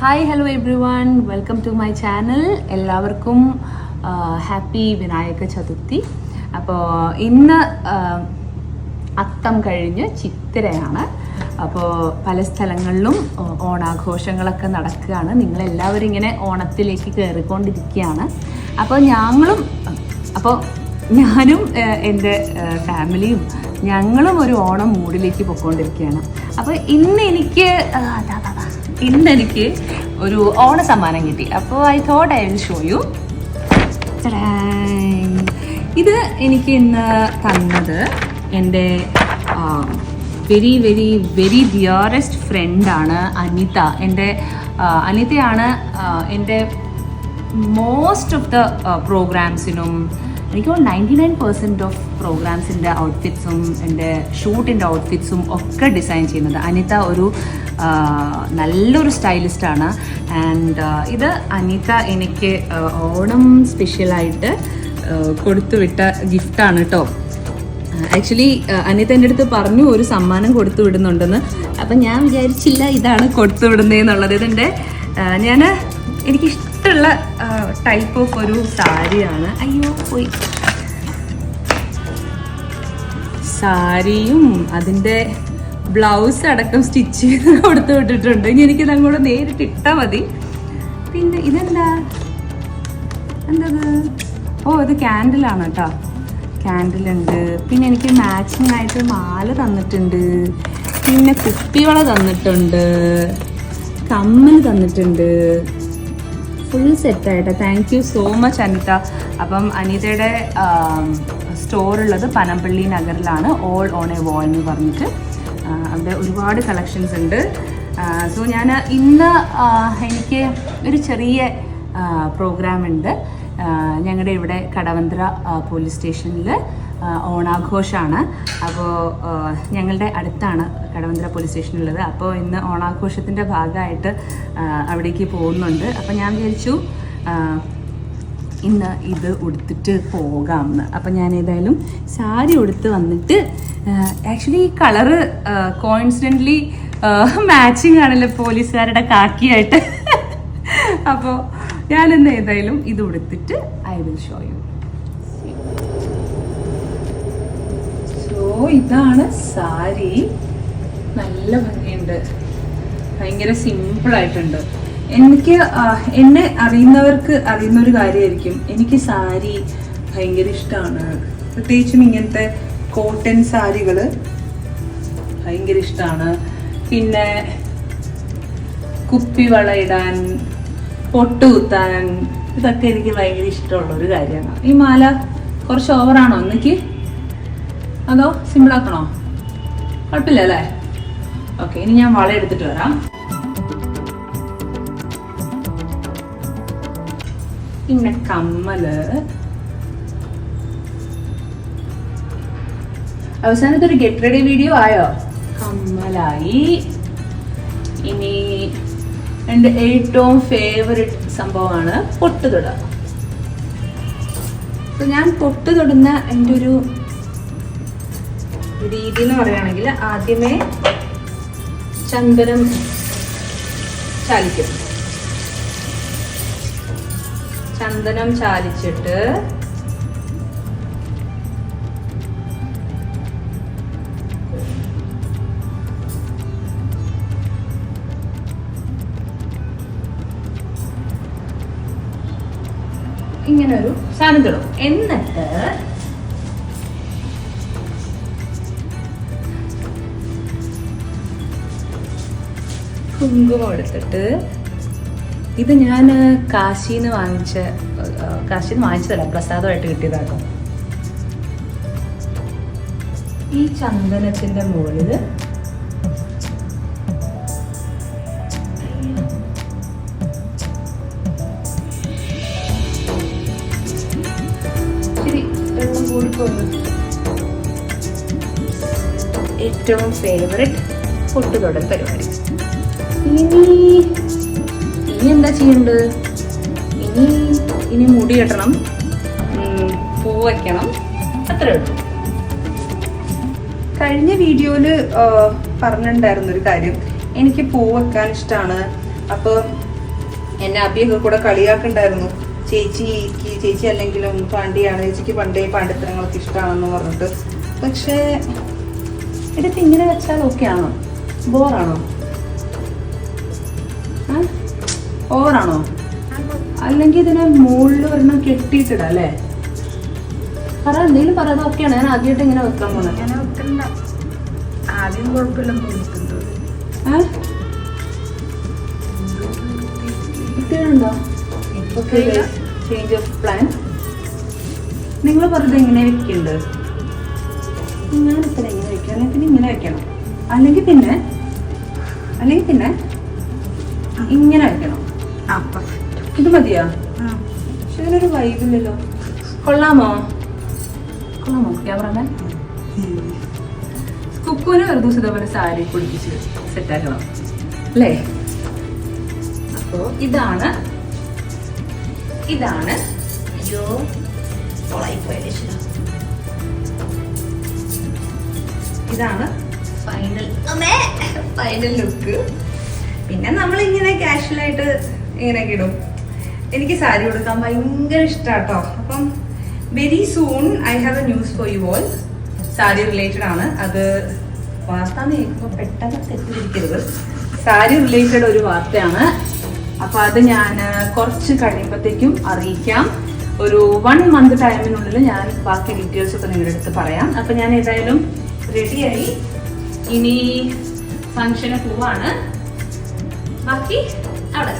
Hi hello everyone, welcome to my channel. എല്ലാവർക്കും happy Vinayaka Chaturthi. അപ്പോൾ ഇന്ന് അത്തം കഴിഞ്ഞ് ചിത്തിരയാണ്. അപ്പോൾ പല സ്ഥലങ്ങളിലും ഓണാഘോഷങ്ങളൊക്കെ നടക്കുകയാണ്. നിങ്ങളെല്ലാവരും ഇങ്ങനെ ഓണത്തിലേക്ക് കയറിക്കൊണ്ടിരിക്കുകയാണ്. അപ്പോൾ ഞാനും എൻ്റെ ഫാമിലിയും ഞങ്ങളും ഒരു ഓണം മൂഡിലേക്ക് പോയിക്കൊണ്ടിരിക്കുകയാണ്. അപ്പോൾ ഇന്നെനിക്ക് ഒരു ഓണ സമ്മാനം കിട്ടി. അപ്പോൾ I thought I will show you. ഇത് എനിക്ക് ഇന്ന് തന്നത് എൻ്റെ വെരി വെരി വെരി ഡിയറസ്റ്റ് ഫ്രണ്ടാണ് അനിത. അനിതയാണ് എൻ്റെ മോസ്റ്റ് ഓഫ് ദ പ്രോഗ്രാംസിനും എനിക്ക് 99% ഓഫ് പ്രോഗ്രാംസിൻ്റെ ഔട്ട്ഫിറ്റ്സും എൻ്റെ ഷൂട്ടിൻ്റെ ഔട്ട്ഫിറ്റ്സും ഒക്കെ ഡിസൈൻ ചെയ്യുന്നത്. അനിത ഒരു നല്ലൊരു സ്റ്റൈലിസ്റ്റാണ്. ആൻഡ് ഇത് അനിത എനിക്ക് ഓണം സ്പെഷ്യലായിട്ട് കൊടുത്തുവിട്ട ഗിഫ്റ്റാണ് കേട്ടോ. ആക്ച്വലി അനിത എൻ്റെ അടുത്ത് പറഞ്ഞു ഒരു സമ്മാനം കൊടുത്തു വിടുന്നുണ്ടെന്ന്. അപ്പം ഞാൻ വിചാരിച്ചില്ല ഇതാണ് കൊടുത്തു വിടുന്നതെന്നുള്ളത്. ഇതെൻ്റെ എനിക്കിഷ്ടമുള്ള ടൈപ്പ് ഓഫ് ഒരു സാരിയാണ്. പോയി സാരിയും അതിൻ്റെ ബ്ലൗസ് അടക്കം സ്റ്റിച്ച് ചെയ്ത് കൊടുത്തു വിട്ടിട്ടുണ്ട്. ഇനി എനിക്കിത് അങ്ങോട്ട് നേരിട്ട് ഇട്ടാൽ മതി. പിന്നെ എന്തത്? ഇത് ക്യാൻഡിലാണ് കേട്ടോ. ക്യാൻഡിലുണ്ട്. പിന്നെ എനിക്ക് മാച്ചിങ് ആയിട്ട് മാല തന്നിട്ടുണ്ട്. പിന്നെ കുപ്പിവള തന്നിട്ടുണ്ട്. കമ്മൽ തന്നിട്ടുണ്ട്. ഫുൾ സെറ്റായിട്ട്. Thank you so much Anitha. അപ്പം അനിതയുടെ സ്റ്റോറുള്ളത് പനമ്പള്ളി നഗറിലാണ്. ഓൾ ഓൺ എ വാൾ എന്ന് പറഞ്ഞിട്ട് അവിടെ ഒരുപാട് കളക്ഷൻസ് ഉണ്ട്. സോ ഞാൻ ഇന്ന് എനിക്ക് ഒരു ചെറിയ പ്രോഗ്രാം ഉണ്ട്. ഞങ്ങളുടെ ഇവിടെ കടവന്ത്ര പോലീസ് സ്റ്റേഷനിൽ ഓണാഘോഷമാണ്. അപ്പോൾ ഞങ്ങളുടെ അടുത്താണ് കടവന്ത്ര പോലീസ് സ്റ്റേഷനുള്ളത്. അപ്പോൾ ഇന്ന് ഓണാഘോഷത്തിൻ്റെ ഭാഗമായിട്ട് അവിടേക്ക് പോകുന്നുണ്ട്. അപ്പോൾ ഞാൻ വിചാരിച്ചു ഇന്ന് ഇത് ഉടുത്തിട്ട് പോകാമെന്ന്. അപ്പം ഞാൻ ഏതായാലും സാരി ഉടുത്ത് വന്നിട്ട് ആക്ച്വലി ഈ കളറ് കോയിൻസിഡൻ്റലി മാച്ചിങ് ആണല്ലോ പോലീസുകാരുടെ കാക്കിയായിട്ട്. അപ്പോൾ ഞാനിന്ന് ഏതായാലും ഇത് ഉടുത്തിട്ട് ഐ വിൽ ഷോ യു. ഇതാണ് സാരി. നല്ല ഭംഗിയുണ്ട്. ഭയങ്കര സിമ്പിളായിട്ടുണ്ട്. എന്നെ അറിയുന്നവർക്ക് അറിയുന്നൊരു കാര്യമായിരിക്കും, എനിക്ക് സാരി ഭയങ്കര ഇഷ്ടമാണ്. പ്രത്യേകിച്ചും ഇങ്ങനത്തെ കോട്ടൺ സാരികൾ ഭയങ്കര ഇഷ്ടമാണ്. പിന്നെ കുപ്പിവള ഇടാൻ, പൊട്ടുകുത്താൻ, ഇതൊക്കെ എനിക്ക് ഭയങ്കര ഇഷ്ടമുള്ളൊരു കാര്യമാണ്. ഈ മാല കുറച്ച് ഓവറാണോ എനിക്ക്? അതോ സിമ്പിളാക്കണോ? കുഴപ്പമില്ല അല്ലേ? ഓക്കെ, ഇനി ഞാൻ വള എടുത്തിട്ട് വരാം. പിന്നെ കമ്മല്. അവസാനത്തെ ഒരു ഗെറ്റ് റെഡി വീഡിയോ ആയോ? കമ്മലായി. ഇനി എൻ്റെ ഏറ്റവും ഫേവറേറ്റ് സംഭവമാണ് പൊട്ടുതൊട. ഞാൻ പൊട്ടുതൊടുന്ന എൻ്റെ ഒരു രീതി എന്ന് പറയുകയാണെങ്കിൽ ആദ്യമേ ചന്ദനം ചാലിക്കും. ചന്ദനം ചാലിച്ചിട്ട് ഇങ്ങനൊരു സാധനം തൊടും. എന്നിട്ട് കുങ്കുമം എടുത്തിട്ട്, ഇത് ഞാൻ കാശിന്ന് വാങ്ങിച്ചതല്ല, പ്രസാദമായിട്ട് കിട്ടിയതാട്ടോ. ഈ ചന്ദനത്തിന്റെ മുകളിൽ ഇത്തിരി വെള്ളം കൂടിപ്പോകുന്നു. ഏറ്റവും ഫേവറേറ്റ് പൊട്ടുതൊടൽ പരിപാടി. ഇനി എന്താ ചെയ്യേണ്ടത്? ഇനി മുടി കെട്ടണം, പൂ വയ്ക്കണം, അത്രേ ഉള്ളൂ. കഴിഞ്ഞ വീഡിയോയില് പറഞ്ഞിട്ടുണ്ടായിരുന്നൊരു കാര്യം, എനിക്ക് പൂ വെക്കാൻ ഇഷ്ടമാണ്. അപ്പോൾ എന്നെ അബിയൊക്കെ കൂടെ കളിയാക്കുണ്ടായിരുന്നു, ചേച്ചി അല്ലെങ്കിലും പാണ്ടിയാണ്, ചേച്ചിക്ക് പണ്ടേ പാണ്ഡിത്തരങ്ങളൊക്കെ ഇഷ്ടമാണെന്ന് പറഞ്ഞിട്ട്. പക്ഷേ ഇതിപ്പോ ഇങ്ങനെ വെച്ചാൽ ഓക്കെ ആണോ? ബോറാണോ? ഓവറാണോ? അല്ലെങ്കിൽ ഇതിനെ മുകളിൽ ഒരെണ്ണം കെട്ടിയിട്ടിടാം അല്ലേ? പറ, എന്തെങ്കിലും പറയാതെ ഓക്കെയാണ്. ഞാൻ ആദ്യമായിട്ട് ഇങ്ങനെ വെക്കാൻ പോണേ. ആദ്യം കുഴപ്പമില്ലെന്ന് തോന്നിയിട്ടുണ്ടോ? കിട്ടിയുണ്ടോ? Change of plan. നിങ്ങൾ പറഞ്ഞത് എങ്ങനെ വെക്കുന്നുണ്ട്? ഞാനിപ്പോൾ എങ്ങനെ വെക്കണം? അല്ലെങ്കിൽ പിന്നെ ഇങ്ങനെ വെക്കണം, അല്ലെങ്കിൽ പിന്നെ ഇങ്ങനെ വെക്കണം. ഇത് മതിയോ? പക്ഷെ ഇതിനൊരു വൈബില്ലല്ലോ. കൊള്ളാമോ ക്യാമറമാൻ? കുക്കുവിന് ഒരു ദിവസം ഇതേപോലെ സാരി കുടിപ്പിച്ച് സെറ്റാക്കണം അല്ലേ? അപ്പോ ഇതാണ് അയ്യോ ഇതാണ് ഫൈനൽ ലുക്ക്. പിന്നെ നമ്മളിങ്ങനെ കാഷ്വലായിട്ട് ഇങ്ങനെയൊക്കെ ഇടും. എനിക്ക് സാരി കൊടുക്കാൻ ഭയങ്കര ഇഷ്ടാട്ടോ. അപ്പം very soon I have A news for you all. Sari related ആണ്. അത് വാർത്താന്ന് കേൾക്കുമ്പോൾ പെട്ടെന്ന് തെറ്റിദ്ധരിക്കരുത്. സാരി റിലേറ്റഡ് ഒരു വാർത്തയാണ്. അപ്പൊ അത് ഞാൻ കുറച്ച് കഴിയുമ്പോഴത്തേക്കും അറിയിക്കാം. ഒരു 1 month ടൈമിനുള്ളിൽ ഞാൻ ബാക്കി ഡീറ്റെയിൽസ് ഒക്കെ നിങ്ങളുടെ അടുത്ത് പറയാം. അപ്പൊ ഞാൻ ഏതായാലും റെഡിയായി, ഇനി ഫംഗ്ഷന് പോവാണ്. ബാക്കി അവിടെ